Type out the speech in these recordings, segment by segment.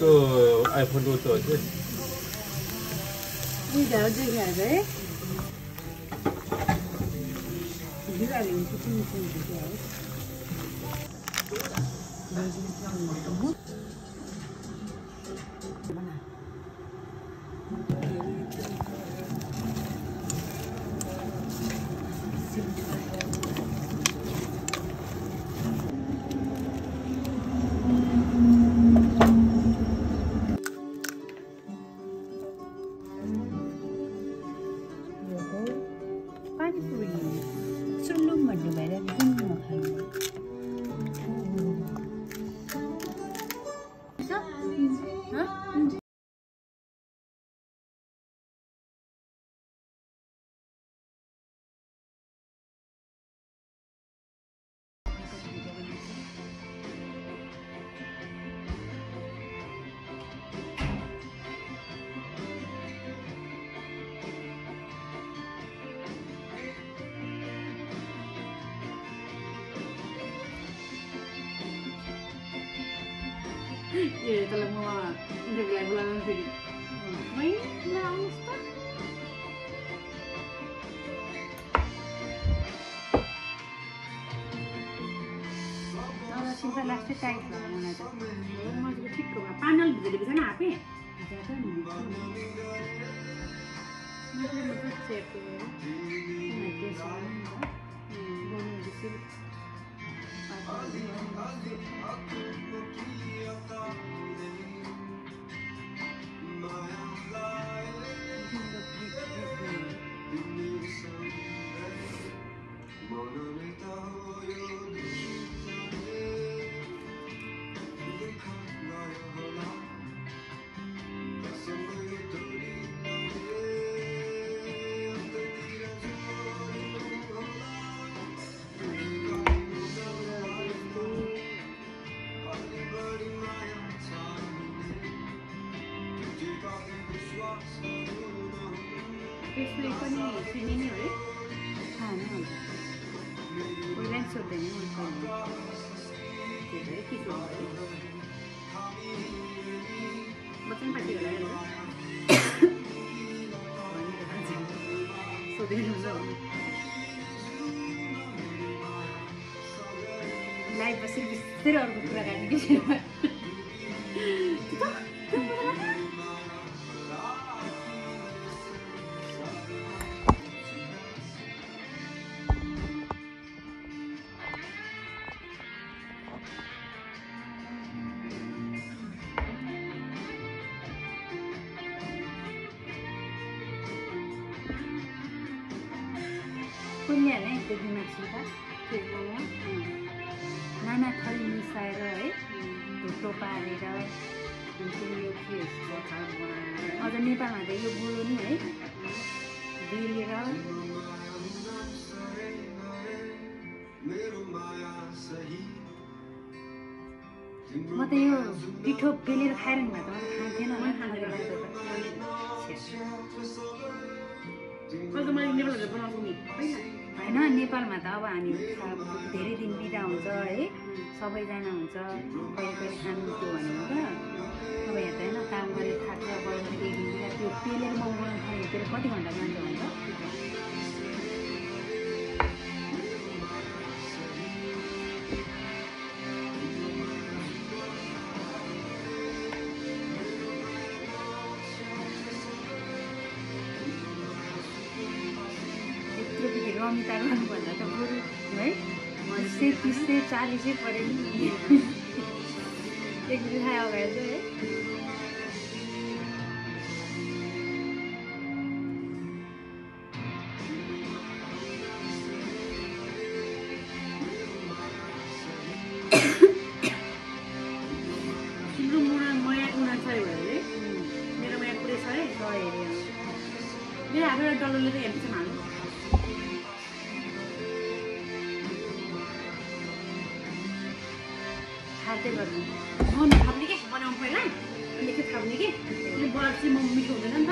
तो आईफोन तो है ये जाओ जो क्या है जुड़ा नहीं कितनी क्या है ये kalau mau untuk bulan video main langsung kalau simpan last time mana tu mau juga ঠিক kau panel bisa na apa ada ni macam set nanti soalnya boleh bisa Ini पनि सिने नै हो है खाना हुन्छ पहिला सोध्दै नि हुन्छ के हो बच्चन पार्टी होला हैन सोध्दै हुन्छ लाइभ बसेर बिस्तारै अर्को कुरा गर्ने के पुण्य नै त्यो दिमागसित त्यो नाना थरी मिसाएर है ढुक्लो पारेर यो के अझ नेपालमा त यो बोलो नि है बेलेर म त यो पिठो बेलेर खाएर नि भए त खान्थेन होइन नेपालमा त अब हामी धेरै दिन बिदा हुन्छ है सबैजना हुन्छ कहिले कहिले खानु त्यो भन्नु त अब यहाँ त होइन काम गरेर थाक्छ गएर एक दिन बिदा त्यो पेलेर मगाउनु थाल्यो त्यसले कति घन्टा जान्छ भन्छ रमिता गर्नुभन्दा त बरु है 30-40 पऱ्यो नि एक दिन खायो अगाडि चाहिँ है तिम्रो माया 69 भयो है मेरो माया पुरै छ है मेरो हाम्रो डलरले त हेर्छ हाल्नु खाते गर्नु थाप्ने के बनाउनु पहिला अनि के थाप्ने के अनि बर्सी म मिठो हुँदैन नि त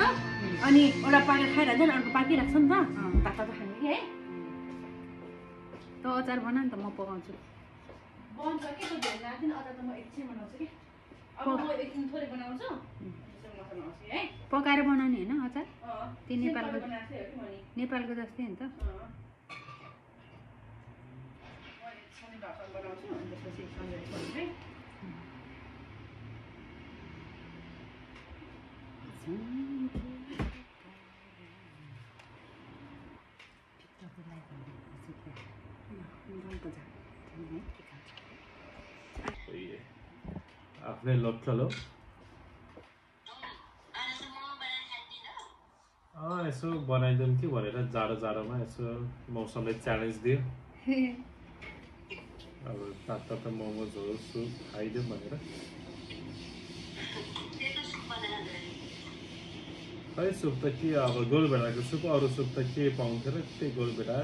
अनि एउटा पाकेर खाइरहेछ नि अर्को पाकिरहेको छ नि त तातो खाने कि है त अचार बना नि त म पकाउँछु बन्छ के त धेरै लाग्दैन अचार त म एकछिन बनाउँछु कि अब म एकछिन थोरै बनाउँछु है पकाएर बनाउने होइन अचार त्यो नेपालको जस्तै नि त बनाउँछु अनि त्यसपछि सन्जय है आफ्नै लोकल हो यसो बनाइदिउँ कि भनेर जाडोमा यसो मौसमले च्यालेन्ज दियो अब तातो मोमो झोल सुप खाइदिउँ भनेर खै सुप त के अब गोलभेडाको सुप अरू सुप त के पाउँथ्यो र त्यही गोलभेडा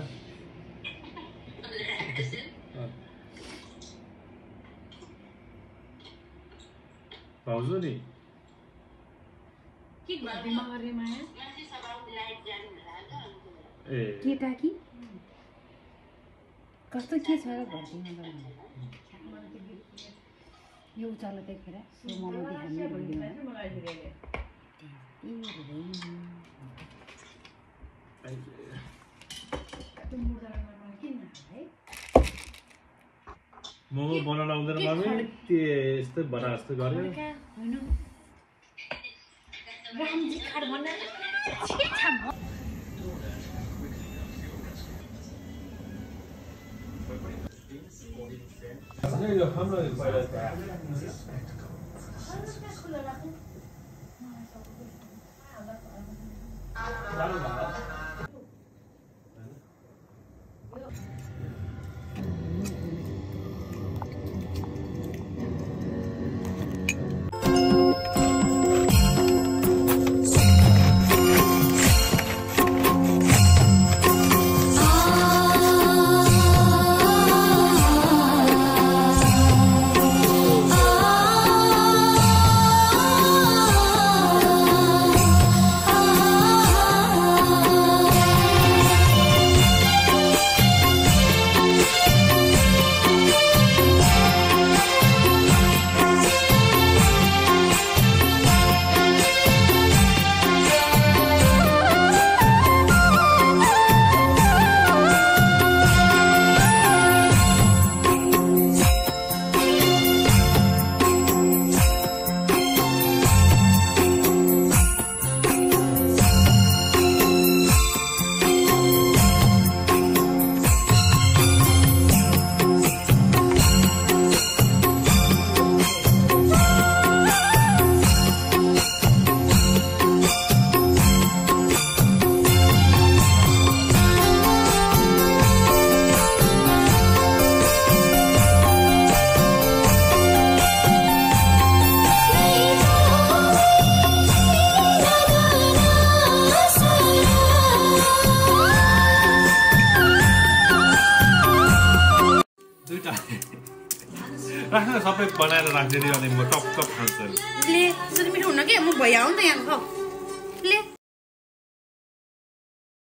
भाउजू नि ए केटा कि कस्तो के छ र घरतिर यो उचालो देखेर मोमो देखाउने मोमो बनाउन आउँदैन मम्मी त्यस्तै बना जस्तो गर्यो राख्न सबै बनाएर राखिदियो अनि म टप खान्छु ले सुनि मिठो हुन के म भइहाउ नि त यहाँ खाऊ ले